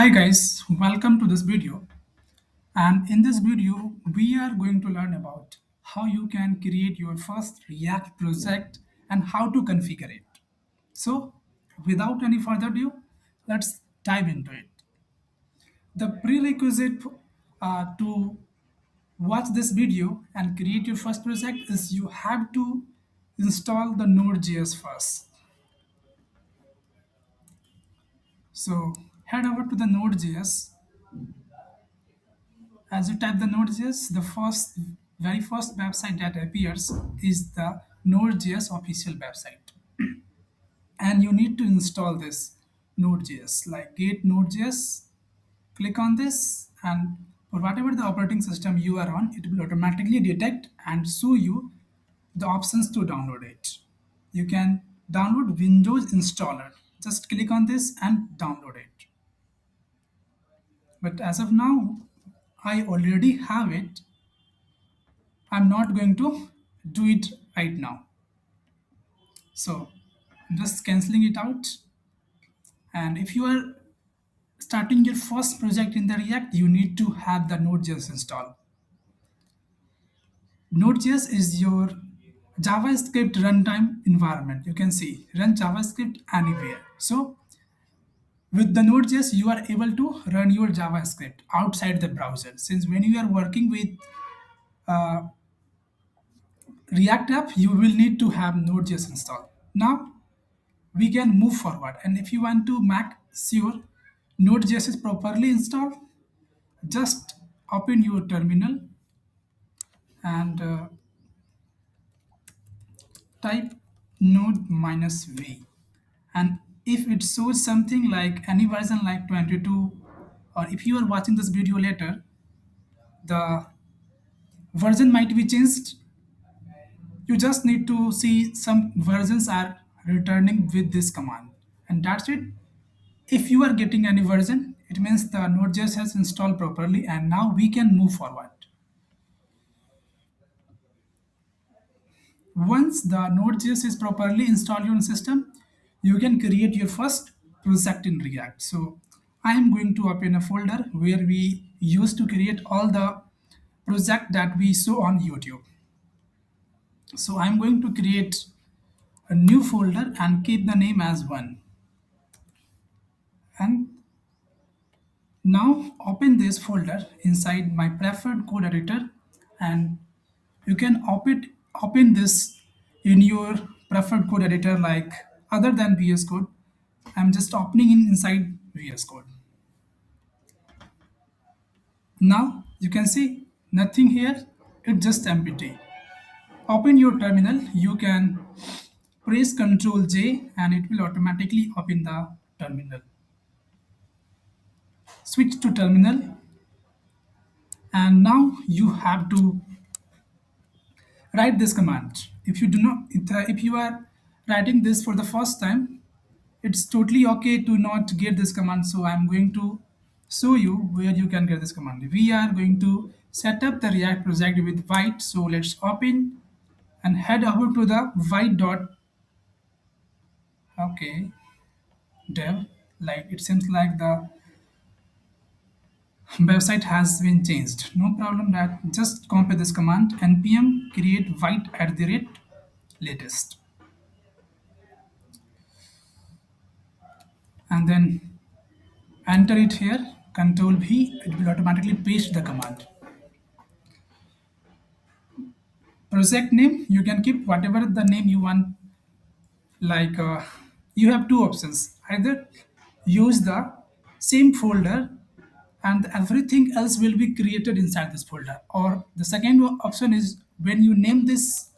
Hi guys, welcome to this video. And in this video, we are going to learn about how you can create your first React project and how to configure it. So, without any further ado, let's dive into it. The prerequisite to watch this video and create your first project is you have to install the Node.js first. So, head over to the Node.js. As you type the Node.js, the very first website that appears is the Node.js official website. And you need to install this Node.js, like get Node.js, click on this, and for whatever the operating system you are on, it will automatically detect and show you the options to download it. You can download Windows installer. Just click on this and download it. But as of now, I already have it. I'm not going to do it right now. So I'm just canceling it out. And if you are starting your first project in the React, you need to have the Node.js installed. Node.js is your JavaScript runtime environment. You can see run JavaScript anywhere. So with the Node.js, you are able to run your JavaScript outside the browser. Since when you are working with uh, React app, you will need to have Node.js installed. Now we can move forward. And if you want to make sure Node.js is properly installed, just open your terminal and type node minus v. And if it shows something like any version like 22, or if you are watching this video later, the version might be changed. You just need to see some versions are returning with this command, and that's it. If you are getting any version, it means the Node.js has installed properly and now we can move forward. Once the Node.js is properly installed on system, you can create your first project in React. So I am going to open a folder where we used to create all the project that we saw on YouTube. So I'm going to create a new folder and keep the name as one. And now open this folder inside my preferred code editor, and you can open this in your preferred code editor like other than VS Code. I'm just opening in inside VS Code. Now you can see nothing here, it's just empty. Open your terminal, you can press Ctrl J and it will automatically open the terminal. Switch to terminal, and now you have to write this command. If you do not, if you are writing this for the first time, it's totally okay to not get this command. So I'm going to show you where you can get this command. We are going to set up the React project with white. So let's open and head over to the white dot. Okay, dev. Like it seems like the website has been changed. No problem. That just copy this command npm create white at the rate latest, and then enter it here. Control V. It will automatically paste the command. Project name, you can keep whatever the name you want. Like you have two options: either use the same folder and everything else will be created inside this folder, or the second option is when you name this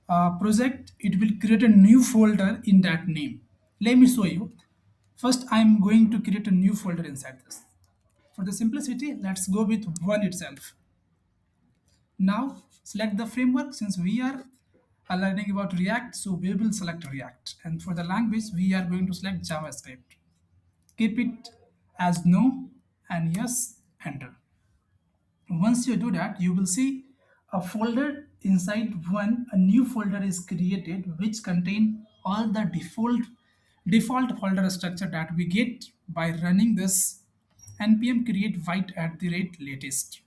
project, it will create a new folder in that name. Let me show you. First I'm going to create a new folder inside this. For the simplicity, let's go with one itself. Now select the framework. Since we are learning about React, so we will select React. And for the language, we are going to select JavaScript. Keep it as no and yes, enter. Once you do that, you will see a folder inside one. A new folder is created which contain all the default folder structure that we get by running this npm create white at the rate latest.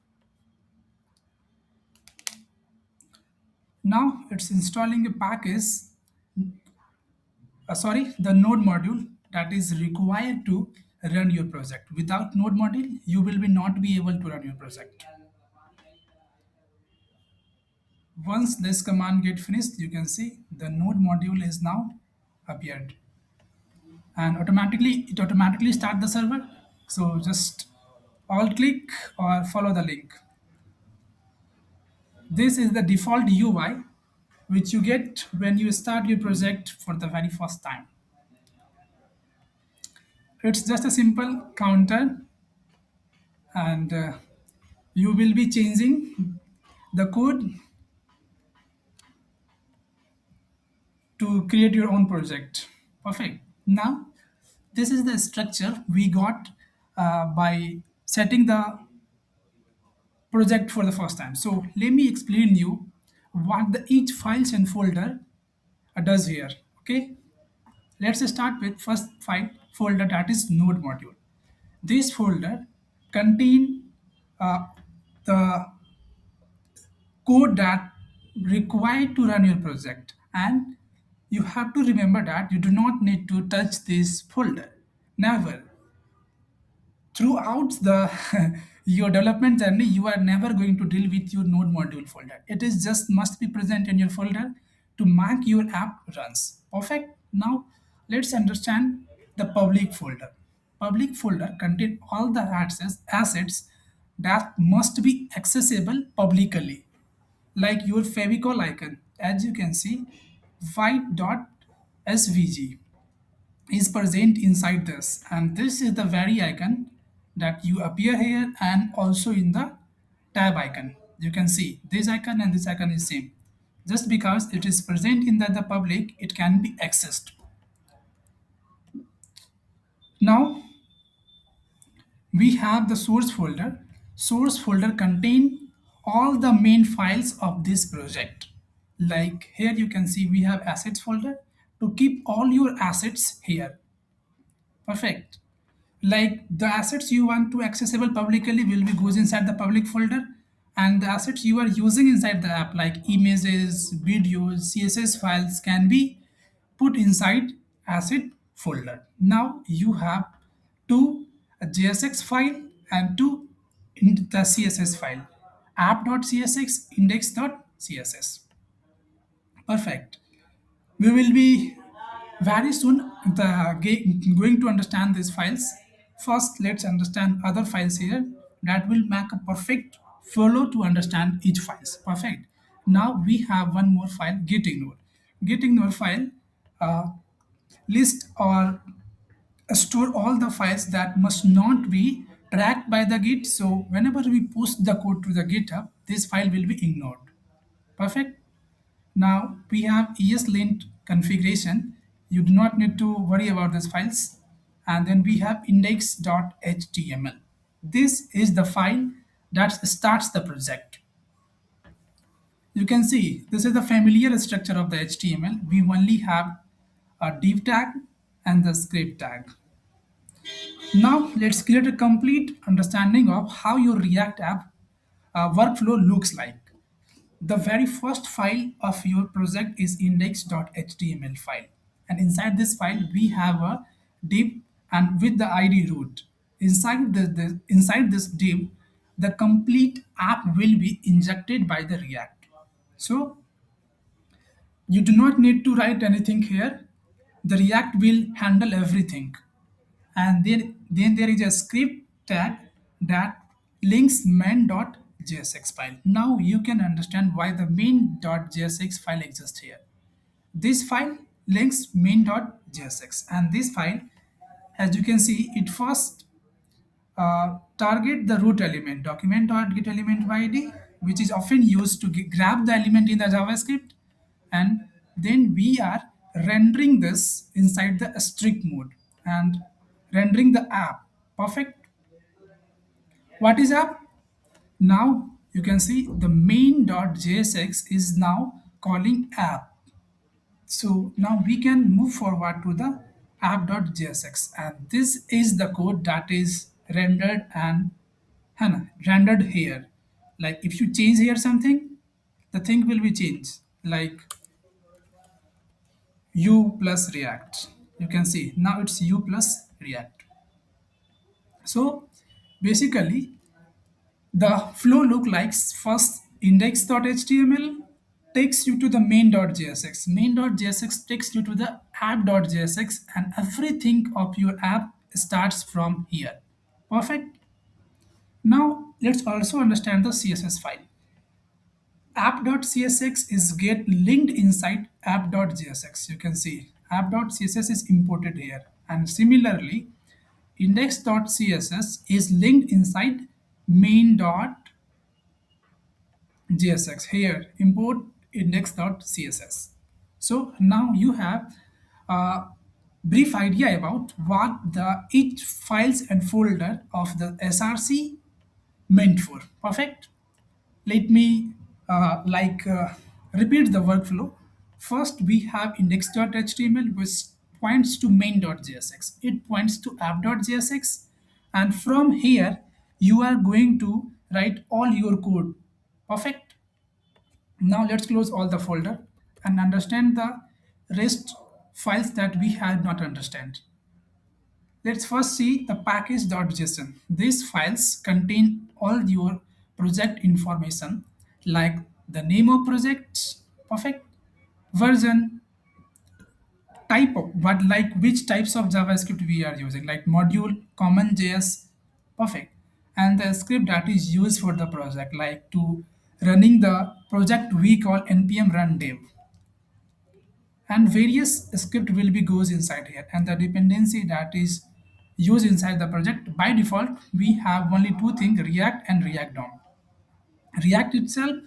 Now it's installing a package, the node module that is required to run your project. Without node module, you will be not be able to run your project. Once this command get finished, you can see the node module is now appeared, and automatically start the server. So just alt click or follow the link. This is the default UI which you get when you start your project for the very first time. It's just a simple counter, and you will be changing the code to create your own project. Perfect. Now, this is the structure we got by setting the project for the first time. So let me explain you what the each files and folder does here. Okay, let's start with first file folder, that is node module. This folder contain the code that required to run your project, and you have to remember that you do not need to touch this folder. Never. Throughout the your development journey, you are never going to deal with your node module folder. It is just must be present in your folder to mark your app runs. Perfect. Now let's understand the public folder. Public folder contain all the assets that must be accessible publicly, like your favicol icon. As you can see, white.svg is present inside this, and this is the very icon that you appear here, and also in the tab icon you can see this icon and this icon is same. Just because it is present in the public, it can be accessed. Now we have the source folder. Source folder contain all the main files of this project. Like here you can see we have assets folder to keep all your assets here. Perfect. Like the assets you want to accessible publicly will be goes inside the public folder, and the assets you are using inside the app like images, videos, css files can be put inside asset folder. Now you have two JSX file and two in the CSS file, app.csx, index.css. Perfect. We will be very soon going to understand these files. First, let's understand other files here that will make a perfect follow to understand each files. Perfect. Now we have one more file, gitignore. Gitignore file list or store all the files that must not be tracked by the git. So whenever we post the code to the github, this file will be ignored. Perfect. Now we have ESLint configuration. You do not need to worry about these files. And then we have index.html. This is the file that starts the project. You can see this is the familiar structure of the HTML. We only have a div tag and the script tag. Now let's create a complete understanding of how your React app workflow looks like. The very first file of your project is index.html file, and inside this file we have a div and with the id root. Inside this div, the complete app will be injected by the React. So you do not need to write anything here. The React will handle everything. And then there is a script tag that links main.jsx file. Now you can understand why the main.jsx file exists here. This file links main.jsx, and this file, as you can see, it first target the root element document.getElementID, which is often used to grab the element in the JavaScript, and then we are rendering this inside the strict mode and rendering the app. Perfect. What is app? Now you can see the main.jsx is now calling app. So now we can move forward to the app.jsx, and this is the code that is rendered and है ना rendered here. Like if you change here something, the thing will be changed. Like u plus react, you can see now it's u plus react. So basically the flow look like first index.html takes you to the main.jsx. Main.jsx takes you to the app.jsx, and everything of your app starts from here. Perfect. Now let's also understand the CSS file. App.csx is get linked inside app.jsx. You can see app.css is imported here, and similarly index.css is linked inside main.jsx. Here import index.css. So now you have a brief idea about what the each files and folder of the src meant for. Perfect. Let me repeat the workflow. First, we have index.html, which points to main.jsx. It points to app.jsx, and from here you are going to write all your code. Perfect. Now let's close all the folder and understand the rest files that we have not understand. Let's first see the package.json. These files contain all your project information like the name of project, perfect, version, type of, but like which types of JavaScript we are using, like module, common JS, perfect, and the script that is used for the project, like to running the project we call npm run dev, and various script will be goes inside here, and the dependency that is used inside the project. By default we have only two things, react and react dom. React itself,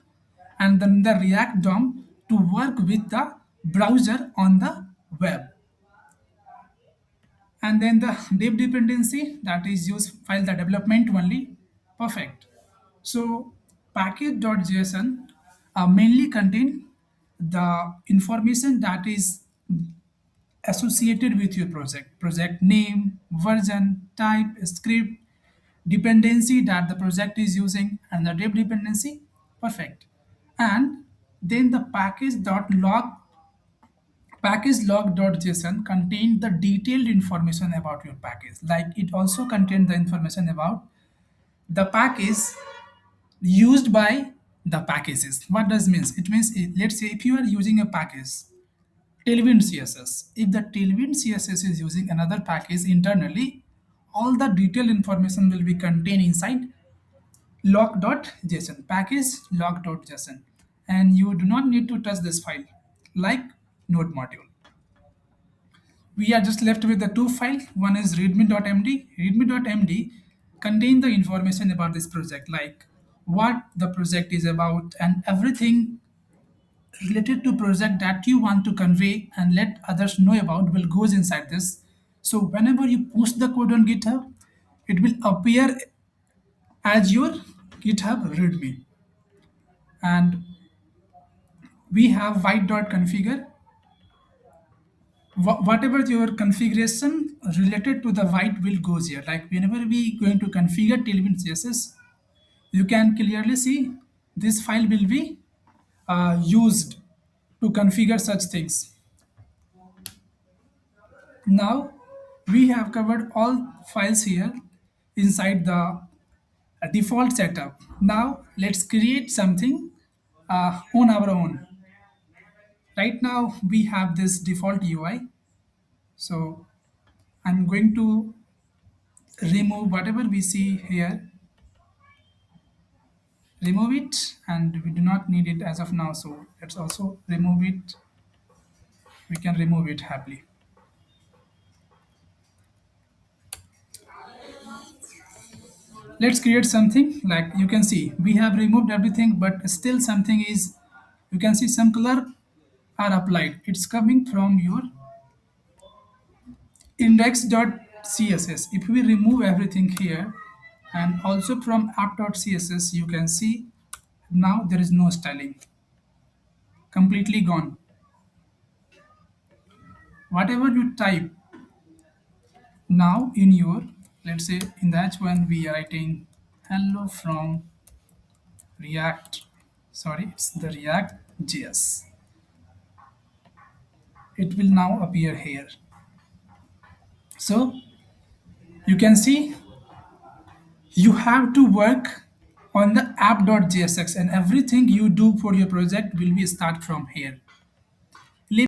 and then the react dom to work with the browser on the web, and then the dev dependency that is used file the development only. Perfect. So package.json mainly contain the information that is associated with your project name, version, type, script, dependency that the project is using, and the dev dependency. Perfect. And then the package log.json contain the detailed information about your package, like it also contain the information about the package used by the packages. What does means? It means let's say if you are using a package Tailwind CSS. If the Tailwind CSS is using another package internally, all the detailed information will be contained inside log.json, package log.json. And you do not need to touch this file like node module. We are just left with the two files. One is readme.md. Readme.md contain the information about this project, like what the project is about and everything related to project that you want to convey and let others know about will goes inside this. So whenever you post the code on GitHub, it will appear as your GitHub readme. And we have white.configure. Whatever your configuration related to the white will goes here. Like whenever we going to configure Tailwind CSS, you can clearly see this file will be used to configure such things. Now we have covered all files here inside the default setup. Now let's create something on our own. Right now we have this default UI. So I'm going to remove whatever we see here, remove it, and we do not need it as of now. So let's also remove it. We can remove it happily. Let's create something. Like you can see we have removed everything, but still something is, you can see some color are applied. It's coming from your index.css. If we remove everything here and also from app.css, you can see now there is no styling, completely gone. Whatever you type now in your Let's say in the H1 we are writing hello from React. Sorry, it's the React JS. It will now appear here. So you can see you have to work on the app.jsx, and everything you do for your project will be start from here.